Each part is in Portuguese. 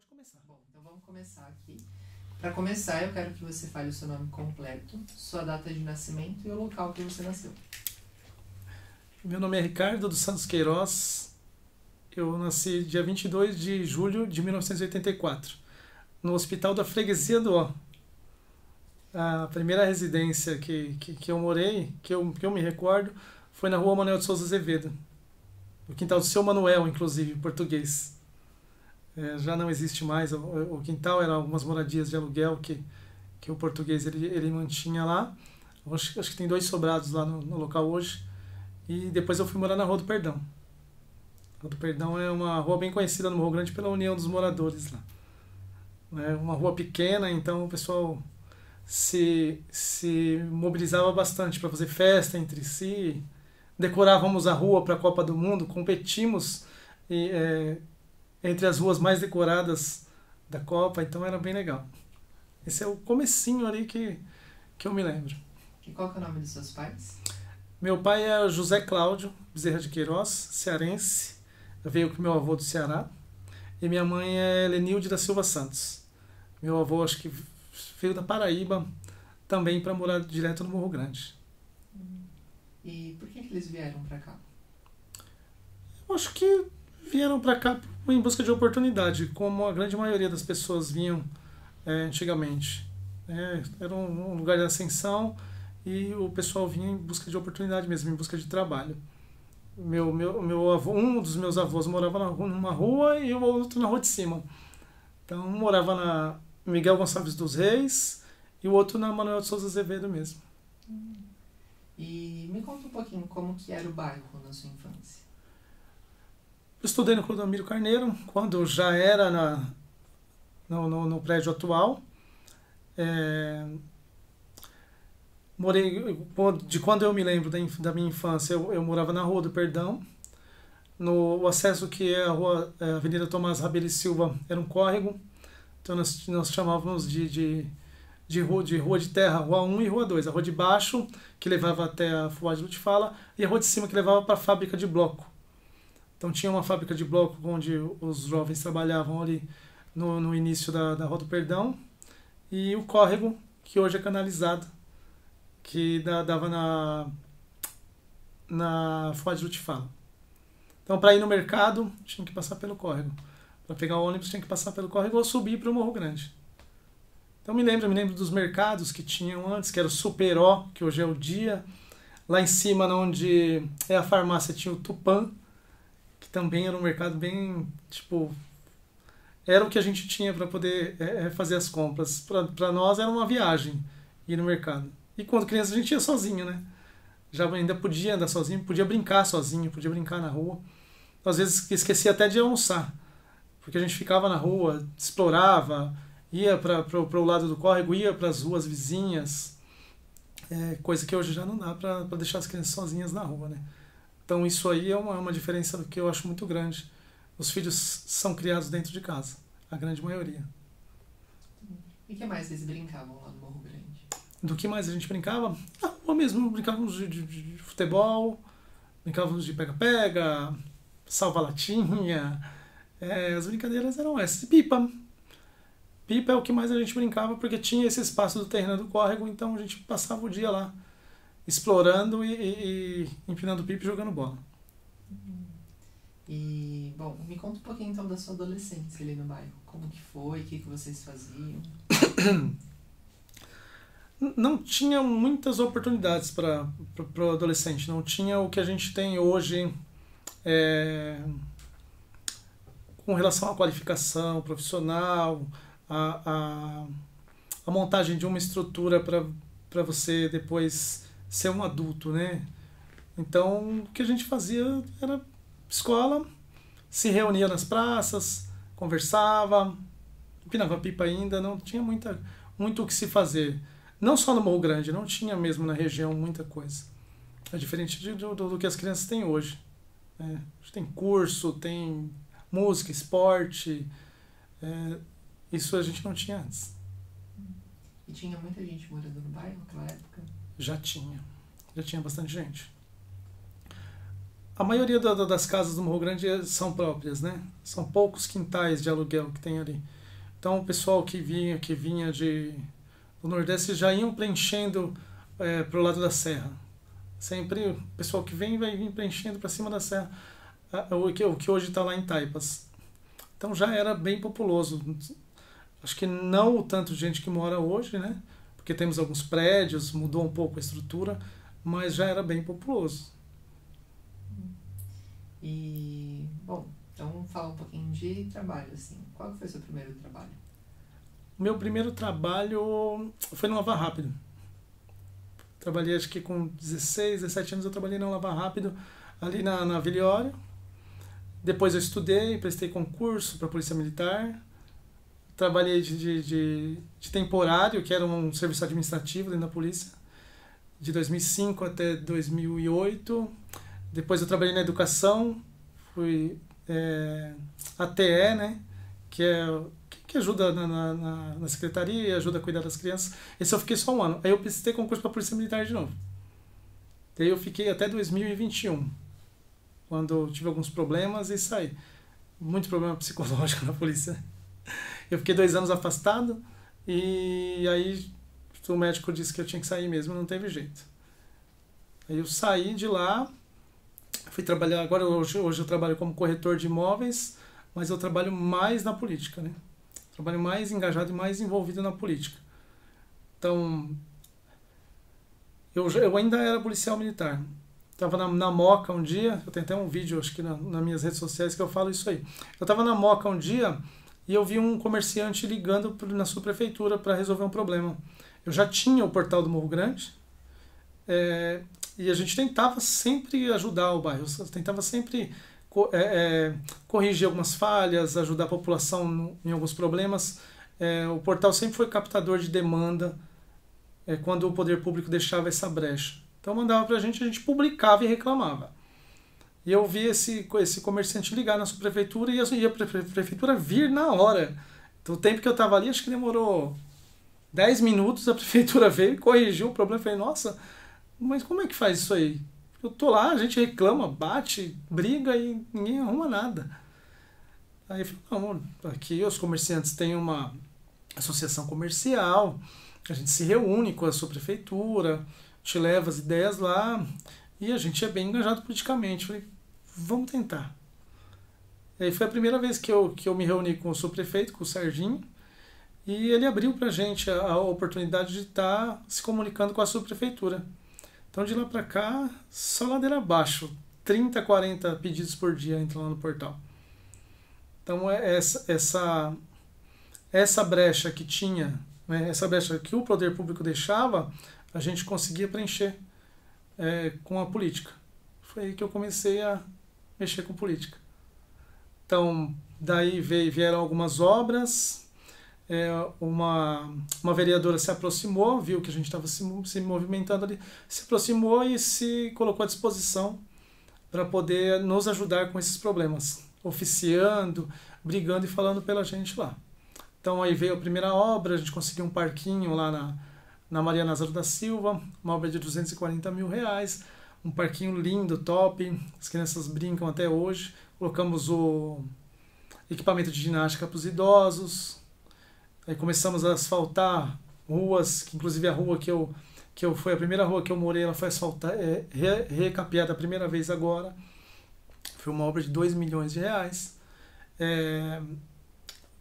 Pode começar. Bom, então vamos começar aqui. Para começar, eu quero que você fale o seu nome completo, sua data de nascimento e o local que você nasceu. Meu nome é Ricardo dos Santos Queiroz. Eu nasci dia 22 de julho de 1984, no Hospital da Freguesia do Ó. A primeira residência que eu morei, que eu me recordo, foi na rua Manuel de Souza Azevedo. O quintal do seu Manuel, inclusive, em português. Já não existe mais. O quintal eram algumas moradias de aluguel que o português ele mantinha lá. Acho que tem 2 sobrados lá no local hoje. E depois eu fui morar na Rua do Perdão. A Rua do Perdão é uma rua bem conhecida no Morro Grande pela união dos moradores lá. É uma rua pequena, então o pessoal se mobilizava bastante para fazer festa entre si. Decorávamos a rua para a Copa do Mundo, competimos entre as ruas mais decoradas da Copa, então era bem legal. Esse é o comecinho ali que eu me lembro. E qual que é o nome dos seus pais? Meu pai é José Cláudio Bezerra de Queiroz, cearense, veio com meu avô do Ceará, e minha mãe é Lenilde da Silva Santos. Meu avô acho que veio da Paraíba também para morar direto no Morro Grande. E por que eles vieram para cá? Eu acho que vieram para cá em busca de oportunidade, como a grande maioria das pessoas vinham antigamente. Era um lugar de ascensão e o pessoal vinha em busca de oportunidade mesmo, em busca de trabalho. Meu avô, um dos meus avós morava numa rua e o outro na rua de cima. Então um morava na Miguel Gonçalves dos Reis e o outro na Manuel de Souza Azevedo mesmo. E me conta um pouquinho como que era o bairro na sua infância. Eu estudei no Clodomiro Carneiro, quando já era no prédio atual. Morei, de quando eu me lembro da minha infância, eu morava na Rua do Perdão. No acesso que é a Avenida Tomás Rabelo e Silva era um córrego, então nós chamávamos de rua de terra, Rua 1 e Rua 2. A rua de baixo, que levava até a Fuad de Lutifala, e a rua de cima, que levava para a fábrica de bloco. Então tinha uma fábrica de bloco onde os jovens trabalhavam ali no início da Rua do Perdão, e o córrego, que hoje é canalizado, que dava na Fuad de Lutifala. Então para ir no mercado tinha que passar pelo córrego. Para pegar o ônibus tinha que passar pelo córrego ou subir para o Morro Grande. Então me lembro dos mercados que tinham antes, que era o Superó, que hoje é o Dia. Lá em cima, onde é a farmácia, tinha o Tupã, que também era um mercado bem, era o que a gente tinha para poder fazer as compras. Para nós era uma viagem ir no mercado. E quando criança a gente ia sozinho, né? Já ainda podia andar sozinho, podia brincar sozinho, podia brincar na rua. Às vezes esquecia até de almoçar, porque a gente ficava na rua, explorava, ia para o lado do córrego, ia para as ruas vizinhas, coisa que hoje já não dá para deixar as crianças sozinhas na rua, né? Então isso aí é uma diferença que eu acho muito grande. Os filhos são criados dentro de casa, a grande maioria. E o que mais vocês brincavam lá no Morro Grande? Do que mais a gente brincava? Na rua mesmo, brincávamos de futebol, brincávamos de pega-pega, salva-latinha. As brincadeiras eram essas. Pipa. Pipa é o que mais a gente brincava, porque tinha esse espaço do terreno do córrego, então a gente passava o dia lá, explorando e empinando pipa e jogando bola. E, bom, me conta um pouquinho então da sua adolescência ali no bairro. Como que foi, o que vocês faziam? Não tinha muitas oportunidades para o adolescente, não tinha o que a gente tem hoje com relação à qualificação profissional, a montagem de uma estrutura para você depois ser um adulto, né? Então, o que a gente fazia era escola, se reunia nas praças, conversava, empinava pipa ainda, não tinha muito o que se fazer. Não só no Morro Grande, não tinha mesmo na região muita coisa. É diferente do que as crianças têm hoje. Tem curso, tem música, esporte. Isso a gente não tinha antes. E tinha muita gente morando no bairro naquela época? Já tinha bastante gente. A maioria das casas do Morro Grande são próprias, né? São poucos quintais de aluguel que tem ali. Então o pessoal que vinha do Nordeste já iam preenchendo para o lado da serra. Sempre o pessoal que vem vai vir preenchendo para cima da serra, o que hoje está lá em Taipas. Então já era bem populoso. Acho que não o tanto de gente que mora hoje, né? Porque temos alguns prédios, mudou um pouco a estrutura, mas já era bem populoso. E, bom, então fala um pouquinho de trabalho, assim. Qual foi o seu primeiro trabalho? Meu primeiro trabalho foi no Lava Rápido. Trabalhei, acho que com 16, 17 anos eu trabalhei no Lava Rápido, ali na Vila Olímpia. Depois eu estudei, prestei concurso para a Polícia Militar. Trabalhei de temporário, que era um serviço administrativo dentro da polícia, de 2005 até 2008. Depois eu trabalhei na educação, fui ATE, né, que ajuda na secretaria e ajuda a cuidar das crianças. Esse eu fiquei só um ano. Aí eu prestei concurso para a Polícia Militar de novo. Daí eu fiquei até 2021, quando eu tive alguns problemas e saí. Muito problema psicológico na polícia. Eu fiquei 2 anos afastado e aí o médico disse que eu tinha que sair mesmo, não teve jeito. Aí eu saí de lá, fui trabalhar, agora hoje eu trabalho como corretor de imóveis, mas eu trabalho mais na política, né? Trabalho mais engajado e mais envolvido na política. Então, eu ainda era policial militar. Estava na Moca um dia, eu tenho até um vídeo, acho que nas minhas redes sociais que eu falo isso aí. Eu estava na Moca um dia e eu vi um comerciante ligando na sua prefeitura para resolver um problema. Eu já tinha o portal do Morro Grande e a gente tentava sempre ajudar o bairro, tentava sempre corrigir algumas falhas, ajudar a população em alguns problemas. O portal sempre foi captador de demanda quando o poder público deixava essa brecha. Então mandava para a gente publicava e reclamava. E eu vi esse comerciante ligar na sua prefeitura e a prefeitura vir na hora. Então, o tempo que eu estava ali, acho que demorou 10 minutos, a prefeitura veio e corrigiu o problema. Eu falei, nossa, mas como é que faz isso aí? Eu tô lá, a gente reclama, bate, briga e ninguém arruma nada. Aí eu falei, não, aqui os comerciantes têm uma associação comercial, a gente se reúne com a sua prefeitura, te leva as ideias lá e a gente é bem engajado politicamente. Falei, vamos tentar. E aí foi a primeira vez que eu me reuni com o subprefeito, com o Serginho, e ele abriu pra gente a oportunidade de estar se comunicando com a subprefeitura. Então de lá pra cá, só ladeira abaixo, 30, 40 pedidos por dia entram lá no portal. Então essa brecha que tinha, né, essa brecha que o poder público deixava, a gente conseguia preencher com a política. Foi aí que eu comecei a mexer com política. Então, daí vieram algumas obras, uma vereadora se aproximou, viu que a gente estava se movimentando ali, se aproximou e se colocou à disposição para poder nos ajudar com esses problemas, oficiando, brigando e falando pela gente lá. Então aí veio a primeira obra, a gente conseguiu um parquinho lá na Maria Nazaro da Silva, uma obra de R$240 mil, um parquinho lindo, top, as crianças brincam até hoje. Colocamos o equipamento de ginástica para os idosos, aí começamos a asfaltar ruas, que inclusive a rua que eu foi a primeira rua que eu morei, ela foi recapeada a primeira vez agora. Foi uma obra de R$2 milhões.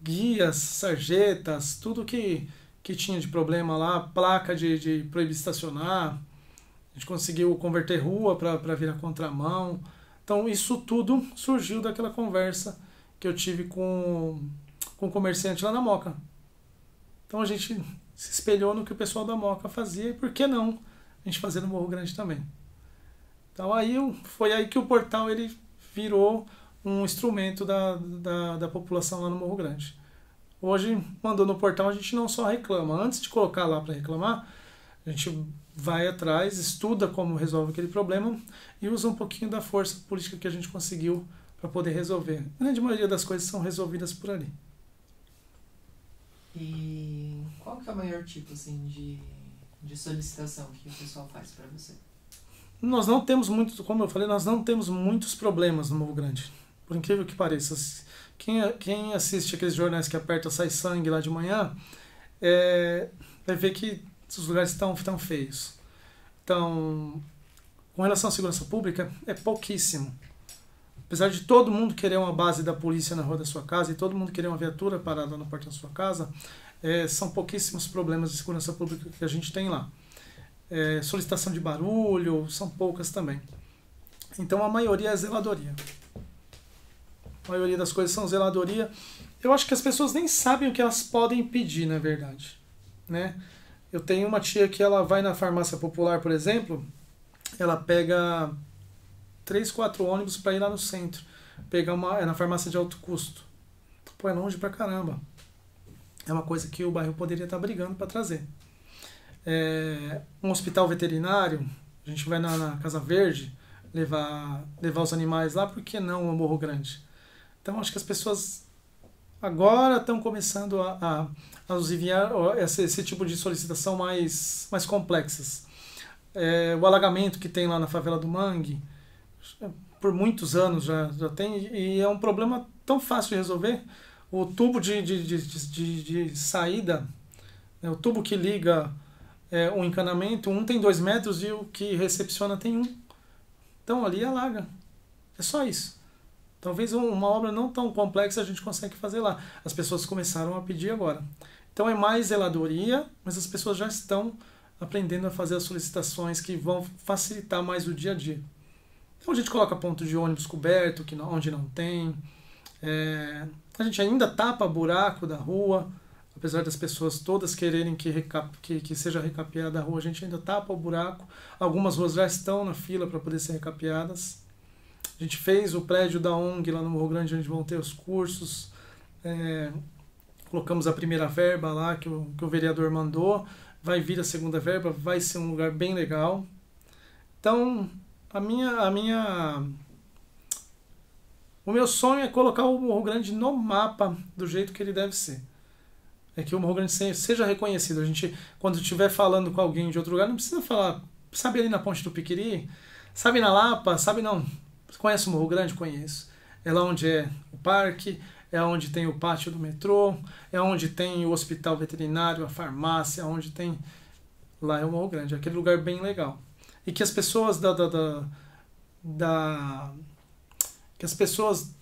Guias, sarjetas, tudo que tinha de problema lá, placa de proibir estacionar, a gente conseguiu converter rua para virar contramão. Então isso tudo surgiu daquela conversa que eu tive com o comerciante lá na Moca. Então a gente se espelhou no que o pessoal da Moca fazia e por que não a gente fazer no Morro Grande também. Então foi aí que o portal ele virou um instrumento da população lá no Morro Grande. Hoje, mandou no portal, a gente não só reclama. Antes de colocar lá para reclamar, a gente vai atrás, estuda como resolve aquele problema e usa um pouquinho da força política que a gente conseguiu para poder resolver. A grande maioria das coisas são resolvidas por ali. E qual que é o maior tipo assim, de solicitação que o pessoal faz para você? nós não temos muito, como eu falei, nós não temos muitos problemas no Morro Grande. Por incrível que pareça. Quem assiste aqueles jornais que aperta sai sangue lá de manhã, vai ver que os lugares estão feios. Então, com relação à segurança pública, é pouquíssimo. Apesar de todo mundo querer uma base da polícia na rua da sua casa e todo mundo querer uma viatura parada na porta da sua casa, são pouquíssimos problemas de segurança pública que a gente tem lá. Solicitação de barulho, são poucas também. Então a maioria é zeladoria. A maioria das coisas são zeladoria. Eu acho que as pessoas nem sabem o que elas podem pedir, na verdade. Né? Eu tenho uma tia que ela vai na farmácia popular, por exemplo, ela pega 3, 4 ônibus para ir lá no centro. Pegar na farmácia de alto custo. Pô, é longe pra caramba. É uma coisa que o bairro poderia estar brigando para trazer. Um hospital veterinário, a gente vai na Casa Verde levar os animais lá, por que não o Morro Grande? Então acho que as pessoas agora estão começando a enviar esse tipo de solicitação mais complexas. O alagamento que tem lá na favela do Mangue, por muitos anos já tem, e é um problema tão fácil de resolver. O tubo de saída, o tubo que liga um encanamento, um tem 2 metros e o que recepciona tem 1. Então ali alaga. É só isso. Talvez uma obra não tão complexa a gente consegue fazer lá. As pessoas começaram a pedir agora. Então é mais zeladoria, mas as pessoas já estão aprendendo a fazer as solicitações que vão facilitar mais o dia a dia. Então a gente coloca ponto de ônibus coberto, onde não tem. A gente ainda tapa buraco da rua. Apesar das pessoas todas quererem que seja recapeada a rua, a gente ainda tapa o buraco. Algumas ruas já estão na fila para poder ser recapeadas. A gente fez o prédio da ONG lá no Morro Grande, onde vão ter os cursos. Colocamos a primeira verba lá que o vereador mandou. Vai vir a segunda verba, vai ser um lugar bem legal. Então, o meu sonho é colocar o Morro Grande no mapa do jeito que ele deve ser. É que o Morro Grande seja reconhecido. A gente, quando estiver falando com alguém de outro lugar, não precisa falar, sabe ali na Ponte do Piquiri? Sabe na Lapa? Sabe não? Conhece o Morro Grande? Conheço. É lá onde é o parque, é onde tem o pátio do metrô, é onde tem o hospital veterinário, a farmácia, onde tem... Lá é o Morro Grande, é aquele lugar bem legal. E que as pessoas que as pessoas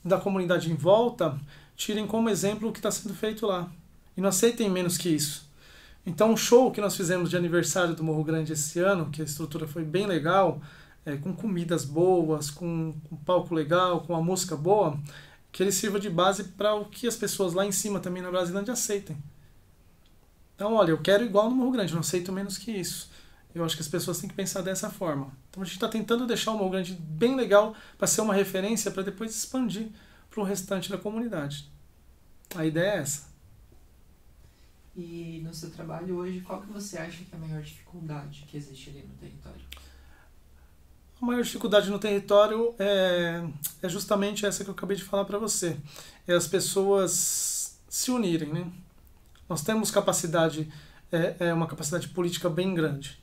da comunidade em volta tirem como exemplo o que está sendo feito lá. E não aceitem menos que isso. Então, o show que nós fizemos de aniversário do Morro Grande esse ano, que a estrutura foi bem legal, com comidas boas, com um palco legal, com uma música boa, que ele sirva de base para o que as pessoas lá em cima também na Brasilândia aceitem. Então, olha, eu quero igual no Morro Grande, não aceito menos que isso. Eu acho que as pessoas têm que pensar dessa forma. Então, a gente está tentando deixar o Morro Grande bem legal para ser uma referência para depois expandir para o restante da comunidade. A ideia é essa. E no seu trabalho hoje, qual que você acha que é a maior dificuldade que existe ali no território? A maior dificuldade no território é justamente essa que eu acabei de falar para você. É as pessoas se unirem, né? Nós temos capacidade, uma capacidade política bem grande.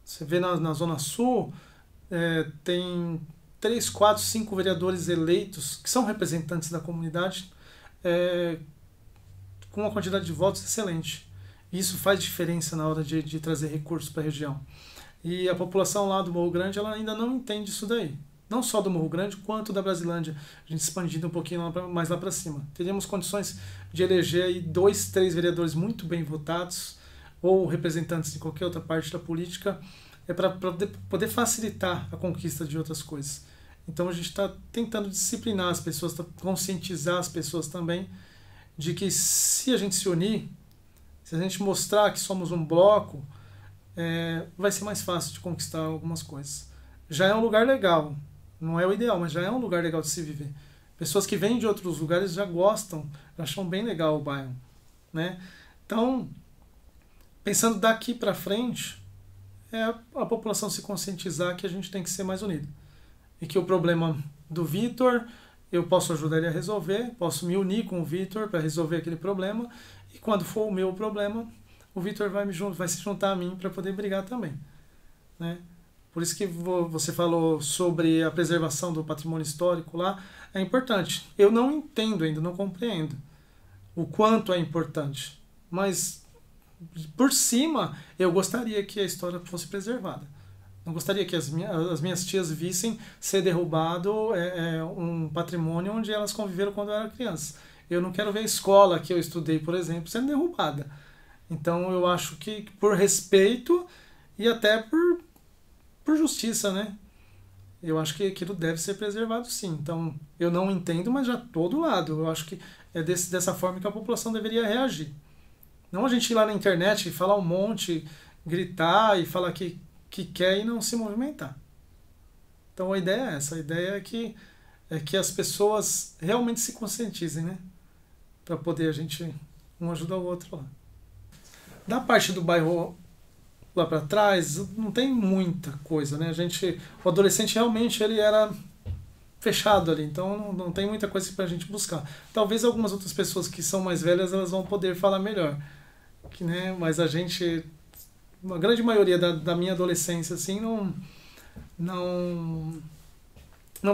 Você vê na Zona Sul, tem 3, 4, 5 vereadores eleitos, que são representantes da comunidade, com uma quantidade de votos excelente. E isso faz diferença na hora de trazer recursos para a região. E a população lá do Morro Grande ela ainda não entende isso daí. Não só do Morro Grande, quanto da Brasilândia. A gente expandindo um pouquinho mais lá para cima. Teríamos condições de eleger aí 2, 3 vereadores muito bem votados, ou representantes de qualquer outra parte da política, para poder facilitar a conquista de outras coisas. Então a gente está tentando disciplinar as pessoas, conscientizar as pessoas também, de que se a gente se unir, se a gente mostrar que somos um bloco, vai ser mais fácil de conquistar algumas coisas. Já é um lugar legal, não é o ideal, mas já é um lugar legal de se viver. Pessoas que vêm de outros lugares já gostam, já acham bem legal o bairro, né? Então, pensando daqui para frente, a população se conscientizar que a gente tem que ser mais unido. E que o problema do Vitor, eu posso ajudar ele a resolver, posso me unir com o Vitor para resolver aquele problema, e quando for o meu problema, o Vitor vai se juntar a mim para poder brigar também, né? Por isso que você falou sobre a preservação do patrimônio histórico lá, é importante. Eu não entendo ainda, não compreendo o quanto é importante, mas por cima eu gostaria que a história fosse preservada. Não gostaria que as minhas tias vissem ser derrubado um patrimônio onde elas conviveram quando eu era criança. Eu não quero ver a escola que eu estudei, por exemplo, sendo derrubada. Então eu acho que por respeito e até por justiça, né? Eu acho que aquilo deve ser preservado, sim. Então eu não entendo, mas já estou do lado. Eu acho que é dessa forma que a população deveria reagir. Não a gente ir lá na internet e falar um monte, gritar e falar que quer e não se movimentar. Então a ideia é essa. A ideia é que as pessoas realmente se conscientizem, né? Para poder a gente um ajudar o outro lá. Da parte do bairro lá para trás, não tem muita coisa, né? O adolescente realmente ele era fechado ali, então não tem muita coisa para a gente buscar. Talvez algumas outras pessoas que são mais velhas elas vão poder falar melhor, né? Mas uma grande maioria da minha adolescência assim não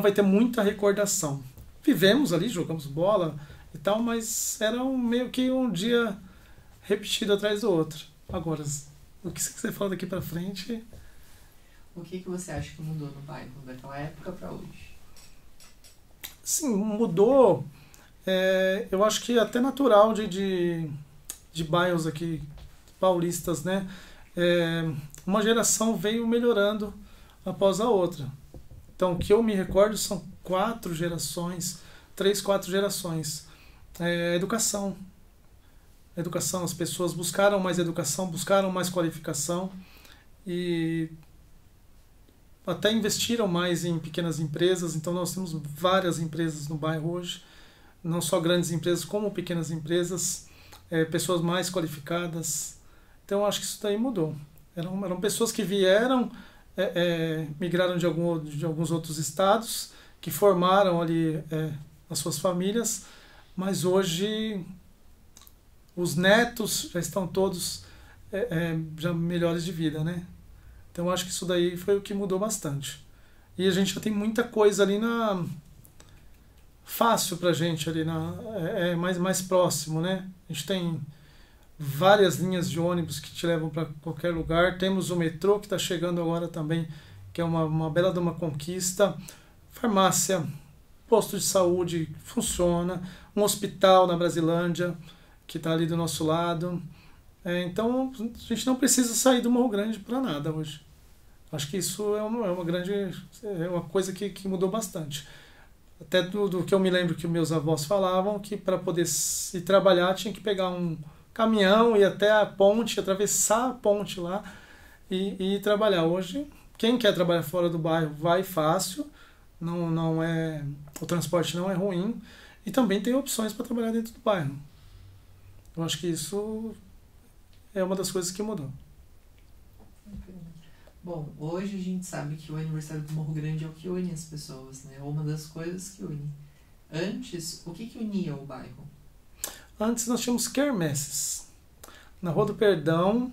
vai ter muita recordação. Vivemos ali, jogamos bola e tal, mas era meio que um dia repetido atrás do outro. Agora, o que você fala daqui para frente? O que você acha que mudou no bairro daquela época para hoje? Sim, mudou. Eu acho que até natural de bairros aqui paulistas, né? Uma geração veio melhorando após a outra. Então, o que eu me recordo são 4 gerações, 3, 4 gerações. Educação. Educação, as pessoas buscaram mais educação, buscaram mais qualificação e até investiram mais em pequenas empresas. Então, nós temos várias empresas no bairro hoje, não só grandes empresas, como pequenas empresas, pessoas mais qualificadas. Então, eu acho que isso daí mudou. Eram pessoas que vieram, migraram de alguns outros estados, que formaram ali as suas famílias, mas hoje os netos já estão todos já melhores de vida, né? Então eu acho que isso daí foi o que mudou bastante. E a gente já tem muita coisa ali fácil pra gente ali mais próximo, né? A gente tem várias linhas de ônibus que te levam para qualquer lugar. Temos o metrô que está chegando agora também, que é uma bela de uma conquista. Farmácia, posto de saúde funciona, um hospital na Brasilândia que está ali do nosso lado. Então a gente não precisa sair do Morro Grande para nada hoje. Acho que isso é uma coisa que mudou bastante. Até do que eu me lembro que meus avós falavam, que para poder ir trabalhar tinha que pegar um caminhão, ir até a ponte, atravessar a ponte lá e ir trabalhar. Hoje, quem quer trabalhar fora do bairro vai fácil, o transporte não é ruim e também tem opções para trabalhar dentro do bairro. Eu acho que isso é uma das coisas que mudou. Bom, hoje a gente sabe que o aniversário do Morro Grande é o que une as pessoas, né? Ou uma das coisas que une. Antes, o que unia o bairro? Antes nós tínhamos quermesses. Na Rua do Perdão,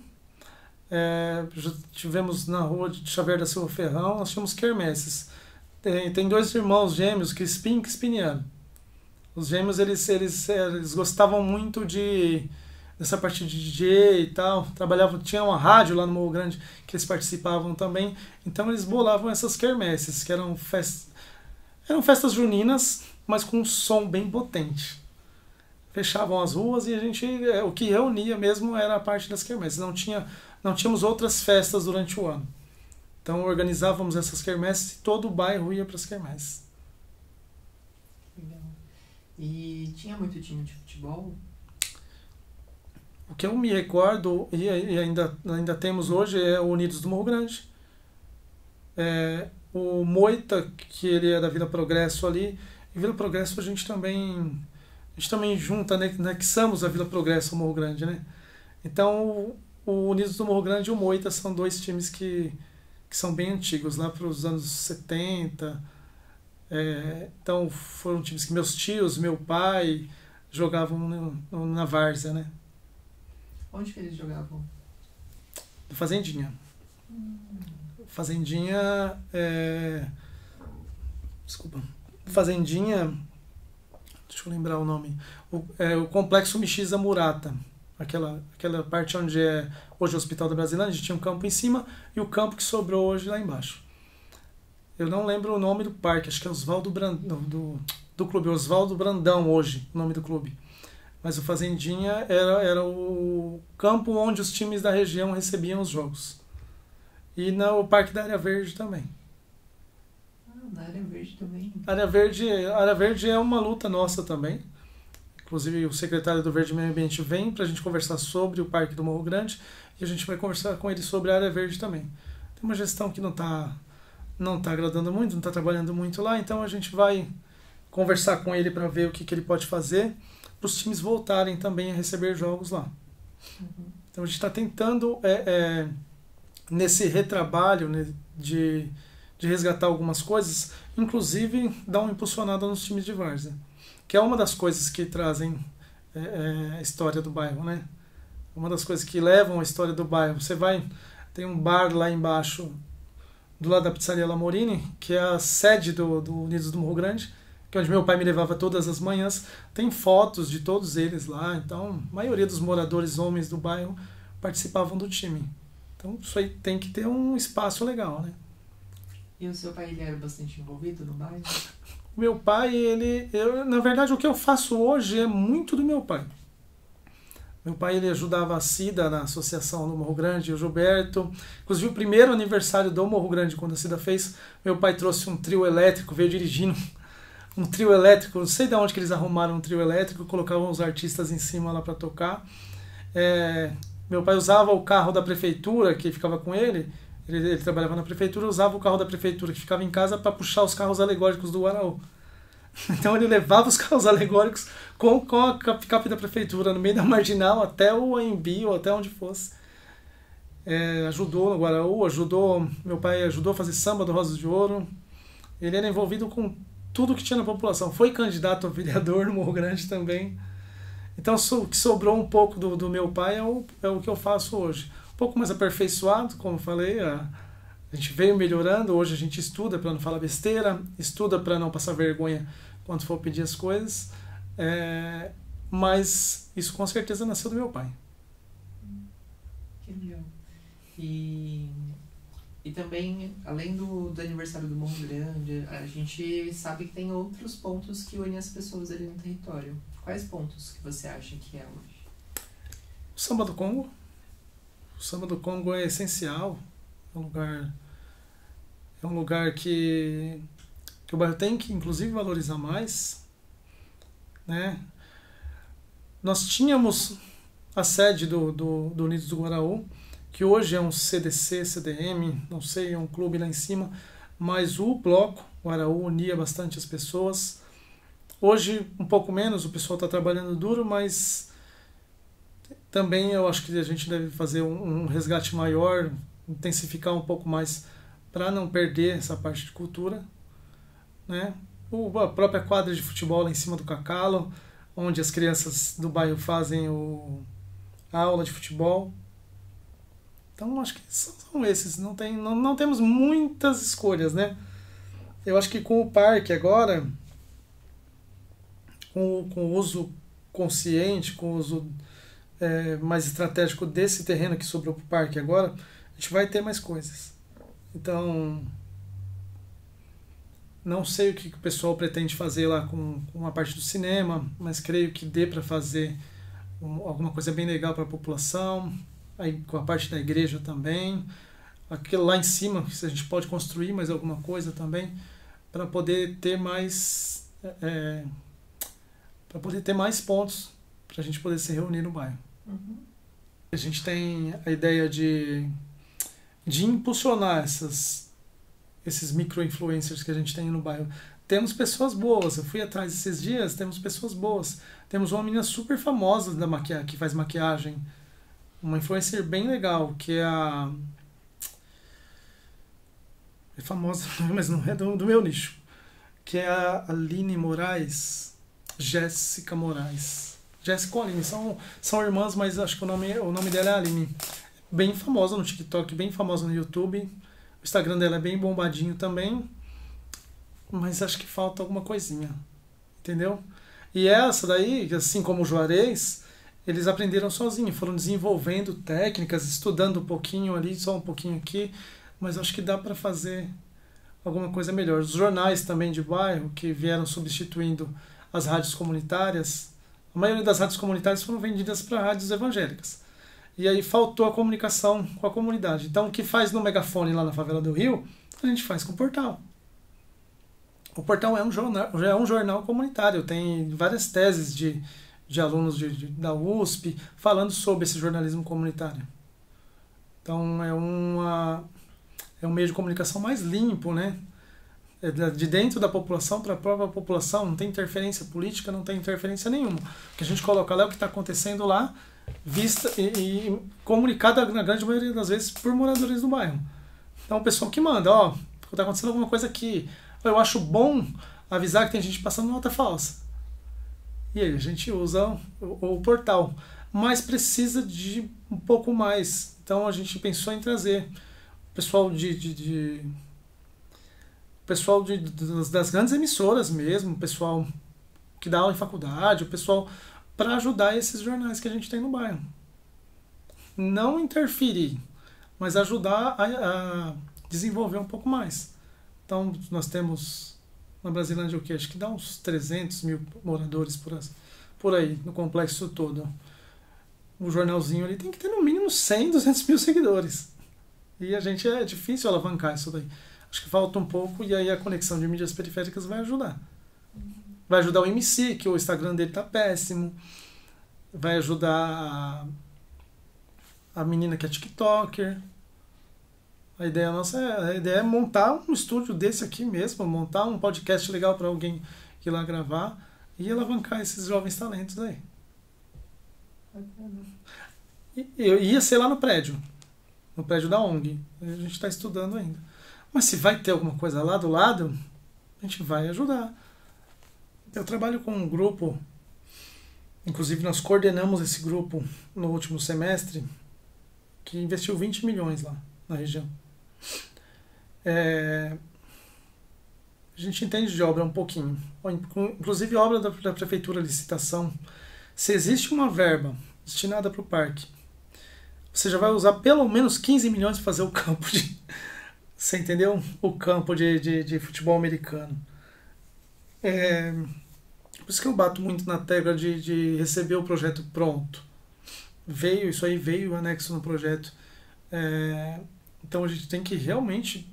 já tivemos na Rua de Xavier da Silva Ferrão, nós tínhamos quermesses. Tem 2 irmãos gêmeos, Crispim e Crispiniano. Os gêmeos, eles gostavam muito dessa parte de DJ e tal. Tinha uma rádio lá no Morro Grande que eles participavam também. Então eles bolavam essas quermesses, que eram festas juninas, mas com um som bem potente. Fechavam as ruas e o que reunia mesmo era a parte das quermesses. Não tínhamos outras festas durante o ano. Então organizávamos essas quermesses e todo o bairro ia para as quermesses. Legal. E tinha muito time de futebol? O que eu me recordo, e ainda temos hoje, é o Unidos do Morro Grande. O Moita, que ele é da Vila Progresso ali. E Vila Progresso a gente também junta, né, anexamos a Vila Progresso ao Morro Grande, né? Então o Unidos do Morro Grande e o Moita são 2 times que são bem antigos, lá para os anos 70. Então foram times que meus tios, meu pai jogavam na várzea, né? Onde que eles jogavam? Do Fazendinha. Fazendinha. Desculpa. Fazendinha. Deixa eu lembrar o nome. O Complexo Michiza Murata. Aquela parte onde é hoje o Hospital da Brasilândia, a gente tinha um campo em cima e o campo que sobrou hoje lá embaixo. Eu não lembro o nome do parque, acho que é Oswaldo Brandão, do clube, Oswaldo Brandão hoje, o nome do clube. Mas o Fazendinha era o campo onde os times da região recebiam os jogos. E no Parque da Área Verde também. Na Área Verde também. Área Verde é uma luta nossa também. Inclusive o secretário do Verde e Meio Ambiente vem para a gente conversar sobre o Parque do Morro Grande e a gente vai conversar com ele sobre a Área Verde também. Tem uma gestão que não tá agradando muito, não está trabalhando muito lá, então a gente vai conversar com ele para ver o que ele pode fazer para os times voltarem também a receber jogos lá. Uhum. Então a gente está tentando, nesse retrabalho, né, de resgatar algumas coisas, inclusive dar uma impulsionada nos times de várzea, que é uma das coisas que trazem a história do bairro, né? Uma das coisas que levam a história do bairro. Tem um bar lá embaixo, do lado da Pizzaria Lamorini, que é a sede do Unidos do Morro Grande, que é onde meu pai me levava todas as manhãs. Tem fotos de todos eles lá, então a maioria dos moradores homens do bairro participavam do time. Então isso aí tem que ter um espaço legal, né? E o seu pai, ele era bastante envolvido no bairro? O meu pai, na verdade, o que eu faço hoje é muito do meu pai. Meu pai, ele ajudava a Cida na associação do Morro Grande, o Gilberto. Inclusive, o primeiro aniversário do Morro Grande, quando a Cida fez, meu pai trouxe um trio elétrico, veio dirigindo um trio elétrico. Não sei de onde que eles arrumaram um trio elétrico, colocavam os artistas em cima lá para tocar. Meu pai usava o carro da prefeitura, que ficava com ele. Ele trabalhava na prefeitura, usava o carro da prefeitura que ficava em casa para puxar os carros alegóricos do Guaraú. Então ele levava os carros alegóricos com a picape da prefeitura no meio da marginal até o AMB ou até onde fosse. Ajudou no Guaraú, meu pai ajudou a fazer samba do Rosas de Ouro. Ele era envolvido com tudo que tinha na população. Foi candidato a vereador no Morro Grande também. Então o que sobrou um pouco do meu pai é o que eu faço hoje. Um pouco mais aperfeiçoado, como eu falei, a gente veio melhorando. Hoje a gente estuda para não falar besteira, estuda para não passar vergonha quando for pedir as coisas, mas isso com certeza nasceu do meu pai. Que legal. E também, além do aniversário do Morro Grande, a gente sabe que tem outros pontos que unem as pessoas ali no território. Quais pontos que você acha que é hoje? O Samba do Congo. O Samba do Congo é essencial. É um lugar que o bairro tem que, inclusive, valorizar mais, né? Nós tínhamos a sede do Unidos do Guaraú, que hoje é um CDC, CDM, não sei, é um clube lá em cima, mas o bloco Guaraú unia bastante as pessoas. Hoje, um pouco menos, o pessoal está trabalhando duro, mas também eu acho que a gente deve fazer um resgate maior, intensificar um pouco mais para não perder essa parte de cultura, né? A própria quadra de futebol lá em cima do Cacalo, onde as crianças do bairro fazem a aula de futebol. Então acho que são esses, não temos muitas escolhas, né? Eu acho que com o parque agora, com o uso consciente, com o uso mais estratégico desse terreno que sobrou para o parque agora, a gente vai ter mais coisas. Então, não sei o que o pessoal pretende fazer lá com a parte do cinema, mas creio que dê para fazer alguma coisa bem legal para a população, aí com a parte da igreja também. Aquilo lá em cima, se a gente pode construir mais alguma coisa também, para poder ter mais pontos para a gente poder se reunir no bairro. Uhum. A gente tem a ideia de impulsionar esses micro-influencers que a gente tem no bairro. Temos pessoas boas, eu fui atrás esses dias, temos pessoas boas. Temos uma menina super famosa que faz maquiagem, uma influencer bem legal, que é é famosa, mas não é do meu nicho, que é a Aline Moraes, Jéssica Moraes. Jéssica e Aline são irmãs, mas acho que o nome dela é Aline. Bem famosa no TikTok, bem famosa no YouTube. Instagram dela é bem bombadinho também, mas acho que falta alguma coisinha, entendeu? E essa daí, assim como o Juarez, eles aprenderam sozinhos, foram desenvolvendo técnicas, estudando um pouquinho ali, só um pouquinho aqui, mas acho que dá para fazer alguma coisa melhor. Os jornais também de bairro, que vieram substituindo as rádios comunitárias, a maioria das rádios comunitárias foram vendidas para rádios evangélicas. E aí faltou a comunicação com a comunidade. Então, o que faz no megafone lá na favela do Rio, a gente faz com o portal. O portal é um jornal comunitário, tem várias teses de alunos da USP falando sobre esse jornalismo comunitário. Então é um meio de comunicação mais limpo, né? É de dentro da população para a própria população, não tem interferência política, não tem interferência nenhuma. O que a gente coloca lá é o que está acontecendo lá, vista e comunicada na grande maioria das vezes por moradores do bairro. Então o pessoal que manda, ó, está acontecendo alguma coisa aqui, eu acho bom avisar que tem gente passando nota falsa. E aí a gente usa o portal. Mas precisa de um pouco mais. Então a gente pensou em trazer o pessoal das grandes emissoras mesmo, o pessoal que dá aula em faculdade, o pessoal para ajudar esses jornais que a gente tem no bairro. Não interferir, mas ajudar a desenvolver um pouco mais. Então, nós temos na Brasilândia o quê? Acho que dá uns 300 mil moradores por aí, no complexo todo. O jornalzinho ali tem que ter no mínimo 100, 200 mil seguidores. E a gente é difícil alavancar isso daí. Acho que falta um pouco e aí a conexão de mídias periféricas vai ajudar. Vai ajudar o MC, que o Instagram dele tá péssimo. Vai ajudar a menina que é TikToker. A ideia é montar um estúdio desse aqui mesmo, montar um podcast legal para alguém ir lá gravar e alavancar esses jovens talentos aí. Eu ia ser lá no prédio da ONG. A gente está estudando ainda. Mas se vai ter alguma coisa lá do lado, a gente vai ajudar. Eu trabalho com um grupo, inclusive nós coordenamos esse grupo no último semestre, que investiu 20 milhões lá na região. A gente entende de obra um pouquinho. Inclusive obra da prefeitura, licitação. Se existe uma verba destinada para o parque, você já vai usar pelo menos 15 milhões para fazer o campo de... Você entendeu? O campo de futebol americano. Por isso que eu bato muito na tecla de receber o projeto pronto. Isso aí veio anexo no projeto. Então a gente tem que realmente...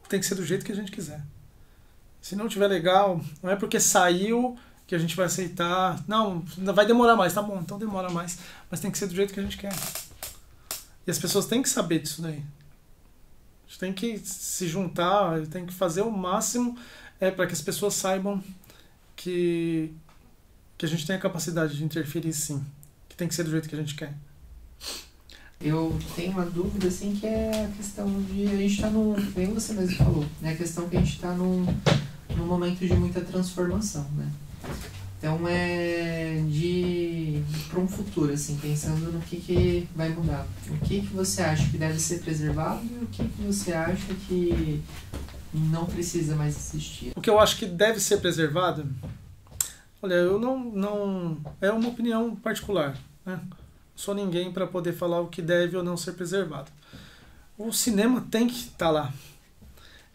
Tem que ser do jeito que a gente quiser. Se não tiver legal, não é porque saiu que a gente vai aceitar. Não, vai demorar mais, tá bom, então demora mais. Mas tem que ser do jeito que a gente quer. E as pessoas têm que saber disso daí. A gente tem que se juntar, tem que fazer o máximo para que as pessoas saibam que a gente tem a capacidade de interferir, sim. Que tem que ser do jeito que a gente quer. Eu tenho uma dúvida, assim, que é a questão de... A gente está bem você mesmo falou, né? A questão que a gente está num momento de muita transformação, né? Então para um futuro, assim, pensando no que vai mudar. O que você acha que deve ser preservado e o que você acha que não precisa mais existir? O que eu acho que deve ser preservado, olha, eu não é uma opinião particular, né? Sou ninguém para poder falar o que deve ou não ser preservado. O cinema tem que estar lá.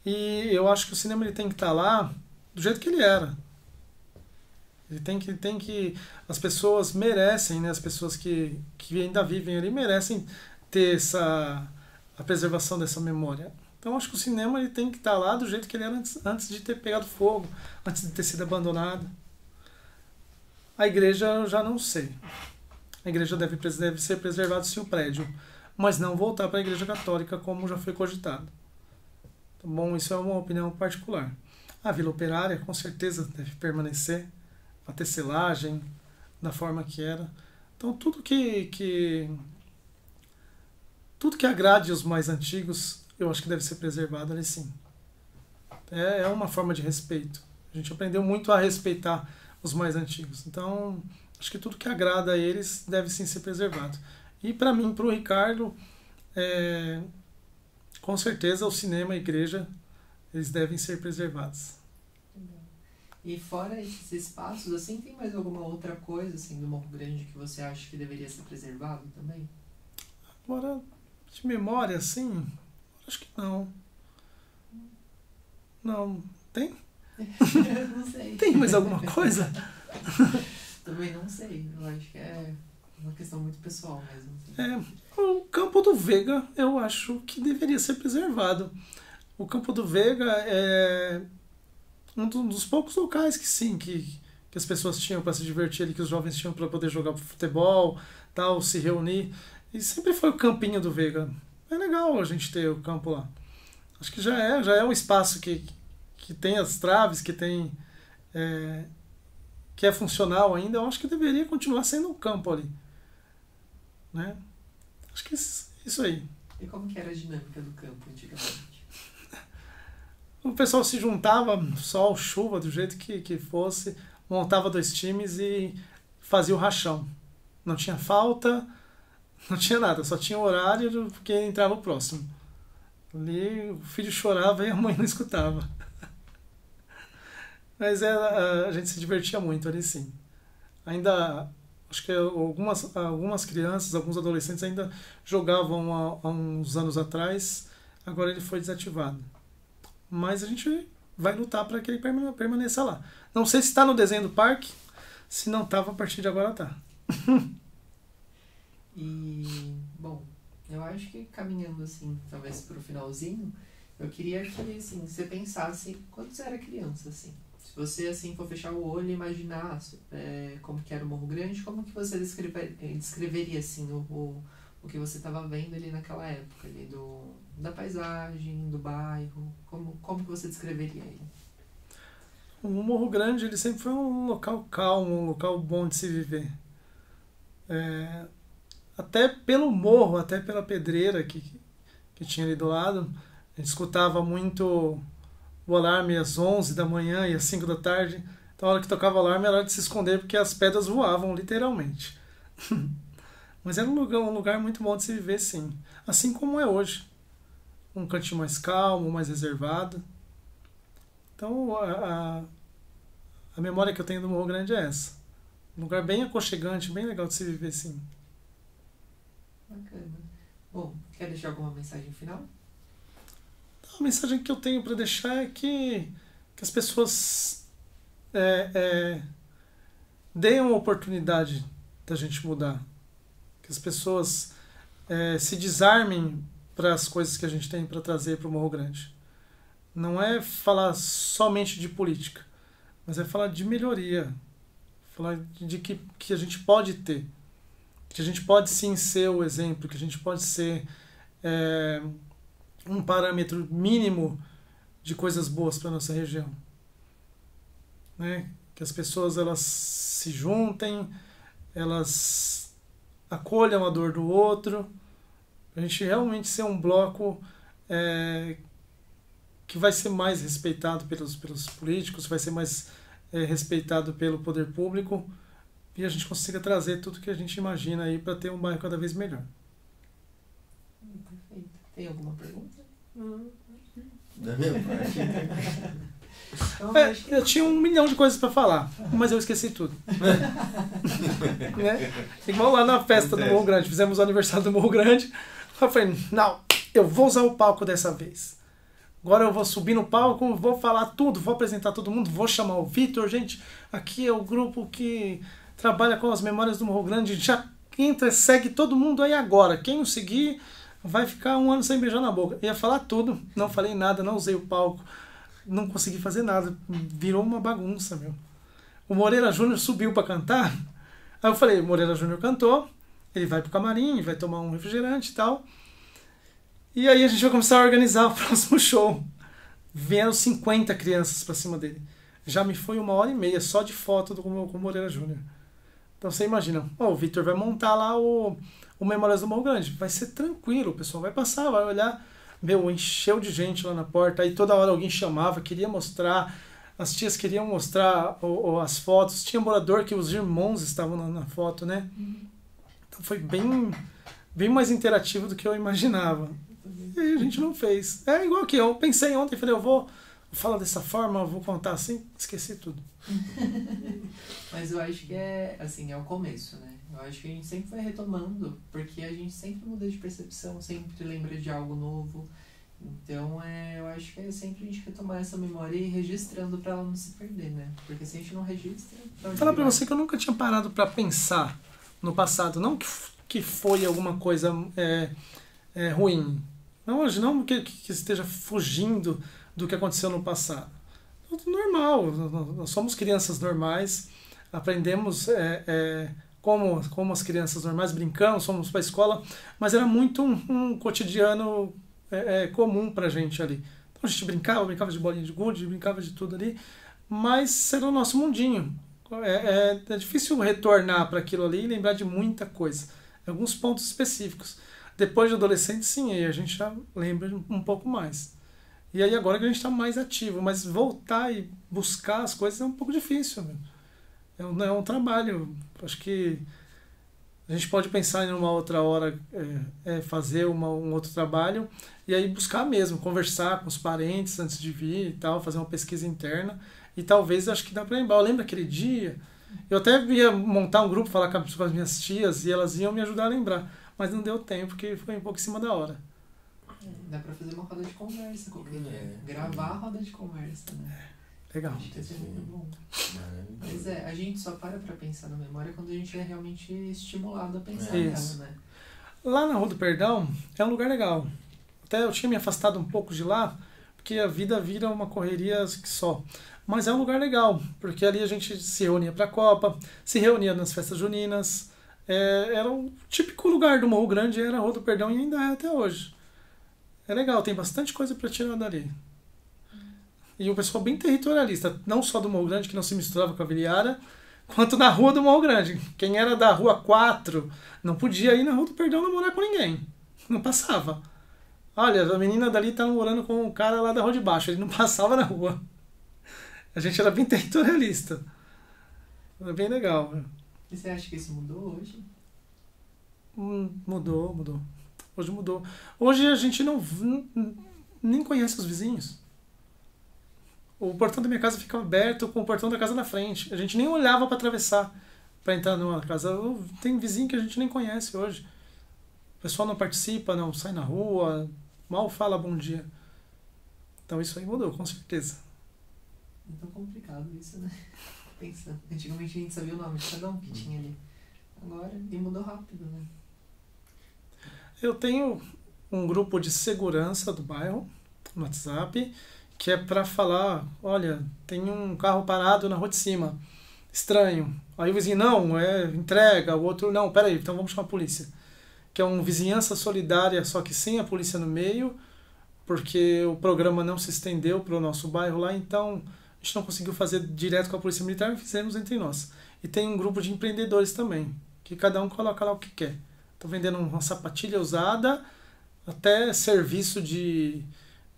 E eu acho que o cinema ele tem que estar lá do jeito que ele era. Ele tem que as pessoas merecem, né? As pessoas que ainda vivem ali merecem ter a preservação dessa memória. Então acho que o cinema ele tem que estar lá do jeito que ele era antes de ter pegado fogo, antes de ter sido abandonado. A igreja eu já não sei. A igreja deve ser preservada sim o prédio, mas não voltar para a igreja católica como já foi cogitado. Tá bom, isso é uma opinião particular. A Vila Operária com certeza deve permanecer, a tecelagem da forma que era. Então tudo que agrade os mais antigos, eu acho que deve ser preservado ali sim. É uma forma de respeito. A gente aprendeu muito a respeitar os mais antigos. Então acho que tudo que agrada a eles deve sim ser preservado. E para mim, para o Ricardo, com certeza o cinema e a igreja, eles devem ser preservados. E fora esses espaços, assim, tem mais alguma outra coisa, assim, do Morro Grande que você acha que deveria ser preservado também? Agora, de memória, assim, acho que não. Não. Tem? Não sei. Tem mais alguma coisa? Também não sei. Eu acho que é uma questão muito pessoal mesmo. Assim. O Campo do Vega, eu acho que deveria ser preservado. O Campo do Vega é um dos poucos locais que sim, que as pessoas tinham para se divertir ali, que os jovens tinham para poder jogar futebol, tal, se reunir. E sempre foi o Campinho do Vega. É legal a gente ter o campo lá. Acho que já é um espaço que tem as traves, que tem que é funcional ainda. Eu acho que deveria continuar sendo um campo ali, né? Acho que isso aí. E como que era a dinâmica do campo antigamente? O pessoal se juntava, sol, chuva, do jeito que fosse, montava 2 times e fazia o rachão. Não tinha falta, não tinha nada, só tinha horário porque entrava o próximo. Ali o filho chorava e a mãe não escutava. Mas a gente se divertia muito ali, sim. Ainda, acho que algumas crianças, alguns adolescentes ainda jogavam há uns anos atrás, agora ele foi desativado. Mas a gente vai lutar para que ele permaneça lá. Não sei se está no desenho do parque, se não estava, a partir de agora está. E, bom, eu acho que caminhando assim, talvez para o finalzinho, eu queria que assim, você pensasse quando você era criança, assim. Se você assim for fechar o olho e imaginar como que era o Morro Grande, como que você descreveria assim o que você estava vendo ali naquela época ali da paisagem, do bairro, como que você descreveria ele? O Morro Grande ele sempre foi um local calmo, um local bom de se viver. Até pelo morro, até pela pedreira que tinha ali do lado, a gente escutava muito o alarme às 11 da manhã e às 5 da tarde. Então, a hora que tocava o alarme era hora de se esconder porque as pedras voavam, literalmente. Mas era um lugar muito bom de se viver, sim. Assim como é hoje. Um cantinho mais calmo, mais reservado. Então, a memória que eu tenho do Morro Grande é essa. Um lugar bem aconchegante, bem legal de se viver, sim. Bacana. Bom, quer deixar alguma mensagem final? A mensagem que eu tenho para deixar é que as pessoas deem uma oportunidade da gente mudar. Que as pessoas se desarmem para as coisas que a gente tem para trazer para o Morro Grande. Não é falar somente de política, mas é falar de melhoria. Falar de que a gente pode ter. Que a gente pode sim ser o exemplo, que a gente pode ser um parâmetro mínimo de coisas boas para a nossa região. Né? Que as pessoas elas se juntem, elas acolham a dor do outro, a gente realmente ser um bloco que vai ser mais respeitado pelos políticos, vai ser mais respeitado pelo poder público e a gente consiga trazer tudo que a gente imagina aí para ter um bairro cada vez melhor. Perfeito. Tem alguma pergunta? Da minha parte. Eu tinha 1 milhão de coisas para falar, mas eu esqueci tudo. Né? Igual lá na festa do Morro Grande, fizemos o aniversário do Morro Grande, eu falei, não, eu vou usar o palco dessa vez. Agora eu vou subir no palco, vou falar tudo, vou apresentar todo mundo, vou chamar o Vitor, gente, aqui é o grupo que trabalha com as memórias do Morro Grande, já entra, segue todo mundo aí agora, quem não seguir vai ficar 1 ano sem beijar na boca. Eu ia falar tudo, não falei nada, não usei o palco, não consegui fazer nada, virou uma bagunça, meu. O Moreira Júnior subiu para cantar, aí eu falei, o Moreira Júnior cantou, ele vai pro camarim, vai tomar um refrigerante e tal, e aí a gente vai começar a organizar o próximo show. Vieram 50 crianças para cima dele. Já me foi 1h30 só de foto com o Moreira Júnior. Então você imagina, o Vitor vai montar lá o Memórias do Morro Grande, vai ser tranquilo, o pessoal vai passar, vai olhar, encheu de gente lá na porta, aí toda hora alguém chamava, queria mostrar, as tias queriam mostrar as fotos, tinha morador que os irmãos estavam na foto, né? Então foi bem mais interativo do que eu imaginava. E aí a gente não fez. É igual que eu pensei ontem, falei, eu vou falar dessa forma, eu vou contar assim, esqueci tudo. Mas eu acho que é, assim, é o começo, né? Eu acho que a gente sempre vai retomando, porque a gente sempre muda de percepção, sempre lembra de algo novo. Então, eu acho que é sempre a gente retomar essa memória e ir registrando pra ela não se perder, né? Porque se a gente não registra... Vou falar pra você que eu nunca tinha parado pra pensar no passado. Não que foi alguma coisa ruim. Não que esteja fugindo do que aconteceu no passado. Normal, nós somos crianças normais, aprendemos como as crianças normais, brincamos, fomos para a escola, mas era muito um cotidiano comum para a gente ali. Então a gente brincava de bolinha de gude, brincava de tudo ali, mas era o nosso mundinho. É difícil retornar para aquilo ali e lembrar de muita coisa, alguns pontos específicos. Depois de adolescente, sim, aí a gente já lembra um pouco mais. E aí agora que a gente está mais ativo, mas voltar e buscar as coisas é um pouco difícil. É um trabalho. Acho que a gente pode pensar em uma outra hora fazer um outro trabalho e aí buscar mesmo, conversar com os parentes antes de vir e tal, fazer uma pesquisa interna. E talvez acho que dá para lembrar. Eu lembro aquele dia, eu até ia montar um grupo, falar com as minhas tias e elas iam me ajudar a lembrar. Mas não deu tempo, porque foi um pouco em cima da hora. Dá pra fazer uma roda de conversa qualquer dia. Gravar a roda de conversa, né? Legal. Acho que isso é muito bom. Mas a gente só para pensar na memória quando a gente é realmente estimulado a pensar nela, né? Lá na Rua do Perdão é um lugar legal. Até eu tinha me afastado um pouco de lá, porque a vida vira uma correria só. Mas é um lugar legal, porque ali a gente se reunia pra Copa, se reunia nas festas juninas. Era um típico lugar do Morro Grande, era a Rua do Perdão e ainda é até hoje. É legal, tem bastante coisa para tirar dali. E o pessoal bem territorialista, não só do Morro Grande, que não se misturava com a Viliara, quanto na Rua do Morro Grande. Quem era da Rua 4 não podia ir na Rua do Perdão namorar com ninguém. Não passava. Olha, a menina dali tá namorando com um cara lá da Rua de Baixo, ele não passava na rua. A gente era bem territorialista. Era bem legal. E você acha que isso mudou hoje? Mudou. Hoje mudou. Hoje a gente nem conhece os vizinhos. O portão da minha casa fica aberto com o portão da casa na frente. A gente nem olhava para atravessar para entrar numa casa. Tem vizinho que a gente nem conhece hoje. O pessoal não participa, não sai na rua, mal fala bom dia. Então isso aí mudou, com certeza. É tão complicado isso, né? Pensando. Antigamente a gente sabia o nome de cada um que tinha ali. Agora, e mudou rápido, né? Eu tenho um grupo de segurança do bairro, no WhatsApp, que é para falar, olha, tem um carro parado na rua de cima, estranho. Aí o vizinho, não, entrega, o outro, não, peraí, então vamos chamar a polícia. Que é uma vizinhança solidária, só que sem a polícia no meio, porque o programa não se estendeu para o nosso bairro lá, então a gente não conseguiu fazer direto com a polícia militar, fizemos entre nós. E tem um grupo de empreendedores também, que cada um coloca lá o que quer. Estou vendendo uma sapatilha usada, até serviço de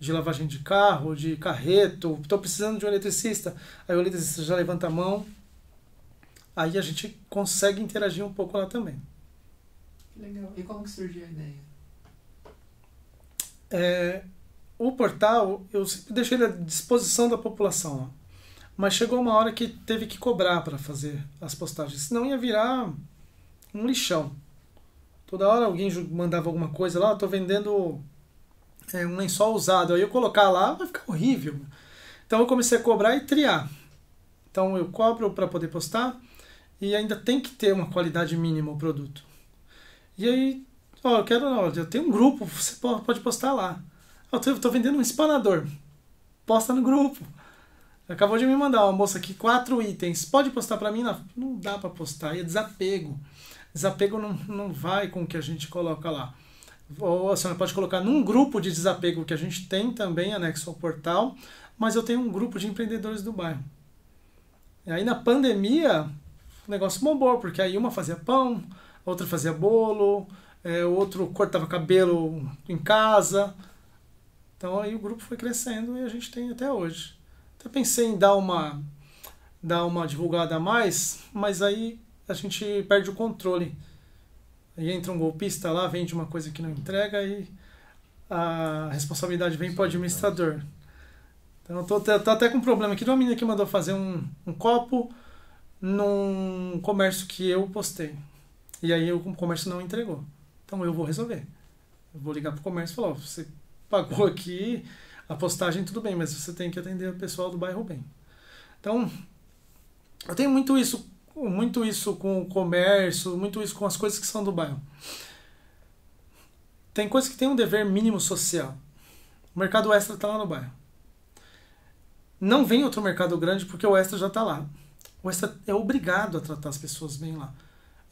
lavagem de carro, de carreto. Estou precisando de um eletricista. Aí o eletricista já levanta a mão. Aí a gente consegue interagir um pouco lá também. Que legal. E como que surgiu a ideia? O portal, eu sempre deixei ele à disposição da população. Ó. Mas chegou uma hora que teve que cobrar para fazer as postagens. Senão ia virar um lixão. Toda hora alguém mandava alguma coisa lá, estou vendendo um lençol usado. Aí eu colocar lá, vai ficar horrível. Então eu comecei a cobrar e triar. Então eu cobro para poder postar e ainda tem que ter uma qualidade mínima o produto. E aí, eu tenho um grupo, você pode postar lá. Eu estou vendendo um espanador. Posta no grupo. Acabou de me mandar uma moça aqui, 4 itens. Pode postar para mim? Não dá para postar, é desapego. Desapego não vai com o que a gente coloca lá. Ou a senhora pode colocar num grupo de desapego que a gente tem também, anexo ao portal, mas eu tenho um grupo de empreendedores do bairro. E aí na pandemia, o negócio bombou, porque aí uma fazia pão, outra fazia bolo, o outro cortava cabelo em casa. Então aí o grupo foi crescendo e a gente tem até hoje. Até pensei em dar uma divulgada a mais, mas aí a gente perde o controle. Aí entra um golpista lá, vende uma coisa que não entrega e a responsabilidade vem para o administrador. Então, eu tô até com um problema aqui de uma menina que mandou fazer um copo num comércio que eu postei. E aí o comércio não entregou. Então eu vou resolver. Eu vou ligar pro comércio e falar, você pagou aqui a postagem, tudo bem, mas você tem que atender o pessoal do bairro bem. Então, eu tenho muito isso com o comércio, muito isso com as coisas que são do bairro. Tem coisas que tem um dever mínimo social. O mercado extra está lá no bairro. Não vem outro mercado grande porque o extra já está lá. O extra é obrigado a tratar as pessoas bem lá.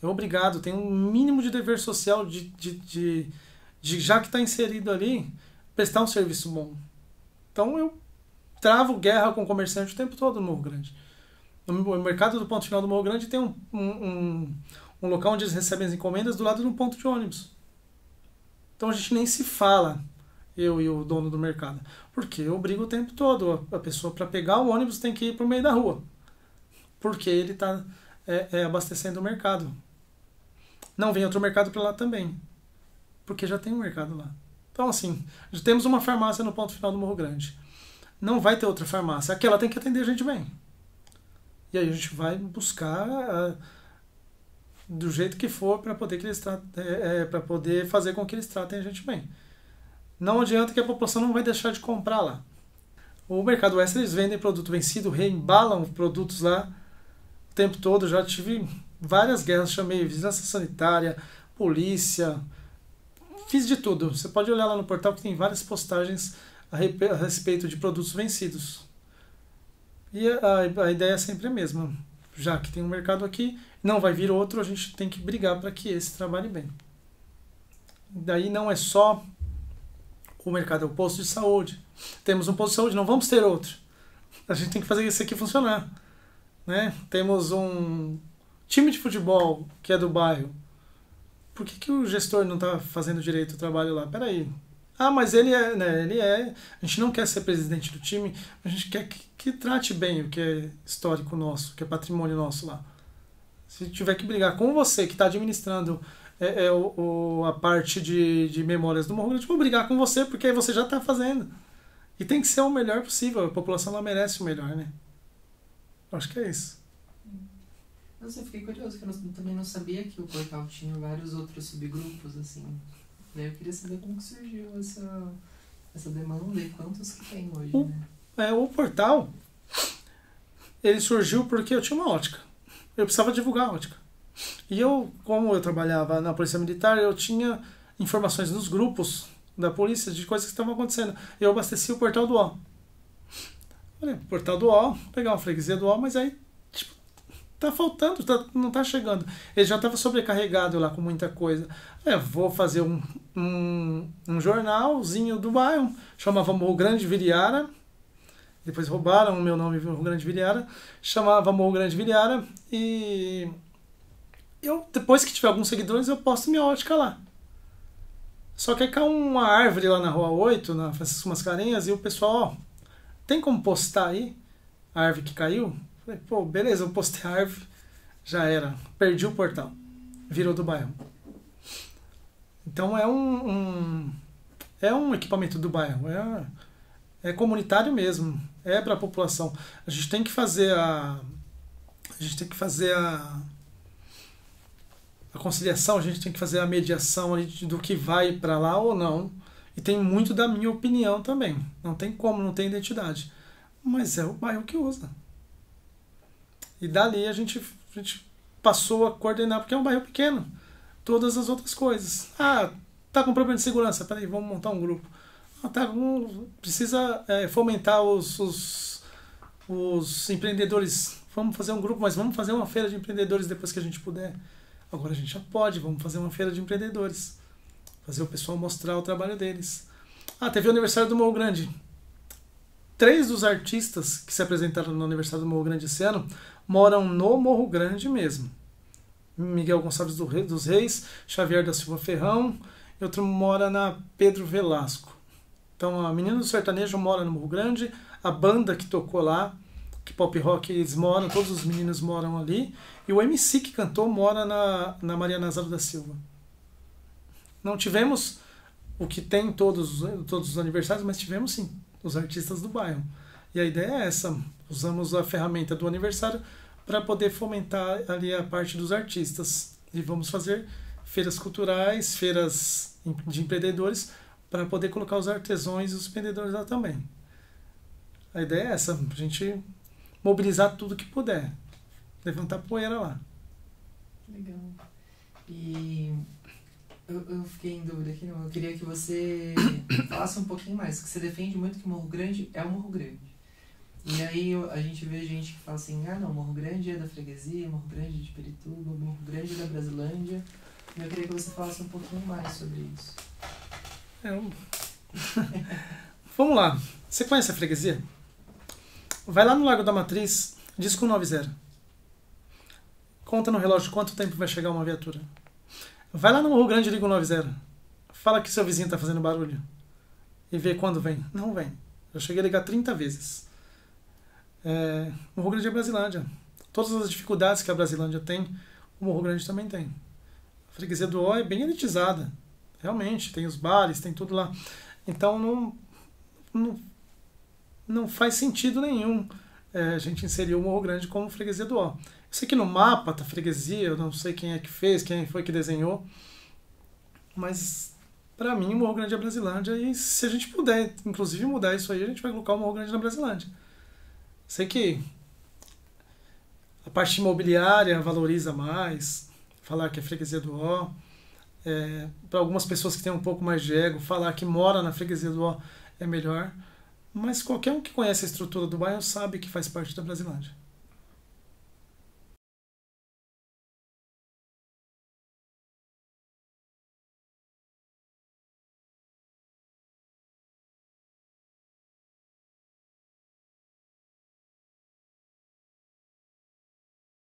É obrigado, tem um mínimo de dever social de já que está inserido ali, prestar um serviço bom. Então eu travo guerra com o comerciante o tempo todo no Morro Grande. O mercado do ponto final do Morro Grande tem um local onde eles recebem as encomendas do lado de um ponto de ônibus. Então a gente nem se fala, eu e o dono do mercado. Porque eu brigo o tempo todo. A pessoa, para pegar o ônibus, tem que ir para o meio da rua. Porque ele está abastecendo o mercado. Não vem outro mercado para lá também. Porque já tem um mercado lá. Então, assim, já temos uma farmácia no ponto final do Morro Grande. Não vai ter outra farmácia. Aquela tem que atender a gente bem. E aí a gente vai buscar do jeito que for para poder para poder fazer com que eles tratem a gente bem. Não adianta que a população não vai deixar de comprar lá. O mercado extra, eles vendem produto vencido, reembalam produtos lá o tempo todo. Já tive várias guerras, chamei vigilância sanitária, polícia, fiz de tudo. Você pode olhar lá no portal que tem várias postagens a respeito de produtos vencidos. E a ideia é sempre a mesma. Já que tem um mercado aqui, não vai vir outro, a gente tem que brigar para que esse trabalhe bem. Daí não é só o mercado, é o posto de saúde. Temos um posto de saúde, não vamos ter outro. A gente tem que fazer isso aqui funcionar. Né? Temos um time de futebol que é do bairro. Por que o gestor não está fazendo direito o trabalho lá? Peraí. Ah, mas ele é, né? Ele é. A gente não quer ser presidente do time, a gente quer que trate bem o que é histórico nosso, o que é patrimônio nosso lá. Se tiver que brigar com você que está administrando a parte de memórias do Morro Grande, vou brigar com você porque aí você já está fazendo. E tem que ser o melhor possível. A população lá merece o melhor, né? Acho que é isso. Nossa, eu fiquei curioso, que eu também não sabia que o portal tinha vários outros subgrupos, assim. Daí eu queria saber como que surgiu essa demanda e quantos que tem hoje, né? O portal, ele surgiu porque eu tinha uma ótica. Eu precisava divulgar a ótica. E eu, como eu trabalhava na Polícia Militar, eu tinha informações nos grupos da polícia de coisas que estavam acontecendo. Eu abasteci o portal do O. Falei, portal do O, pegar uma freguesia do O, mas aí tá faltando, não tá chegando. Ele já estava sobrecarregado lá com muita coisa. Vou fazer um jornalzinho do bairro, chamava Morro Grande Viriara, depois roubaram o meu nome, Morro Grande Viriara, chamava Morro Grande Viriara, e eu, depois que tiver alguns seguidores, eu posto minha ótica lá. Só que aí caiu uma árvore lá na Rua 8, na Francisco Mascarenhas, e o pessoal, tem como postar aí a árvore que caiu? Falei, pô, beleza, eu postei a árvore, já era, perdi o portal, virou do bairro. Então é um equipamento do bairro, é comunitário mesmo, é para a população. A gente tem que fazer a conciliação, a gente tem que fazer a mediação ali do que vai para lá ou não. E tem muito da minha opinião também. Não tem como, não tem identidade. Mas é o bairro que usa. E dali a gente passou a coordenar, porque é um bairro pequeno. Todas as outras coisas. Ah, tá com problema de segurança. Peraí, vamos montar um grupo. Precisa fomentar os empreendedores. Vamos fazer um grupo, mas vamos fazer uma feira de empreendedores depois que a gente puder. Agora a gente já pode, vamos fazer uma feira de empreendedores. Fazer o pessoal mostrar o trabalho deles. Teve o aniversário do Morro Grande. 3 dos artistas que se apresentaram no aniversário do Morro Grande esse ano moram no Morro Grande mesmo. Miguel Gonçalves dos Reis, Xavier da Silva Ferrão, e outro mora na Pedro Velasco. Então a Menina do Sertanejo mora no Morro Grande, a banda que tocou lá, que pop rock, eles moram, todos os meninos moram ali, e o MC que cantou mora na Maria Nazaro da Silva. Não tivemos o que tem todos os aniversários, mas tivemos sim os artistas do bairro. E a ideia é essa, usamos a ferramenta do aniversário para poder fomentar ali a parte dos artistas. E vamos fazer feiras culturais, feiras de empreendedores, para poder colocar os artesãos e os empreendedores lá também. A ideia é essa, a gente mobilizar tudo que puder, levantar poeira lá. Legal. E eu fiquei em dúvida aqui, não. Eu queria que você falasse um pouquinho mais, que você defende muito que Morro Grande é o Morro Grande. E aí a gente vê gente que fala assim, ah não, Morro Grande é da freguesia, Morro Grande é de Pirituba, Morro Grande é da Brasilândia. E eu queria que você falasse um pouquinho mais sobre isso. Vamos lá. Você conhece a freguesia? Vai lá no Largo da Matriz, diz com 90. Conta no relógio quanto tempo vai chegar uma viatura. Vai lá no Morro Grande e liga o 90. Fala que seu vizinho está fazendo barulho. E vê quando vem. Não vem. Eu cheguei a ligar 30 vezes. Morro Grande é Brasilândia. Todas as dificuldades que a Brasilândia tem, o Morro Grande também tem. A freguesia do Ó é bem elitizada. Realmente, tem os bares, tem tudo lá. Então não faz sentido nenhum a gente inserir o Morro Grande como freguesia do Ó. Eu sei que no mapa da freguesia, eu não sei quem é que fez, quem foi que desenhou, mas para mim o Morro Grande é Brasilândia e se a gente puder, inclusive, mudar isso aí, a gente vai colocar o Morro Grande na Brasilândia. Sei que a parte imobiliária valoriza mais, falar que é freguesia do Ó. Para algumas pessoas que têm um pouco mais de ego, falar que mora na freguesia do Ó é melhor. Mas qualquer um que conhece a estrutura do bairro sabe que faz parte da Brasilândia.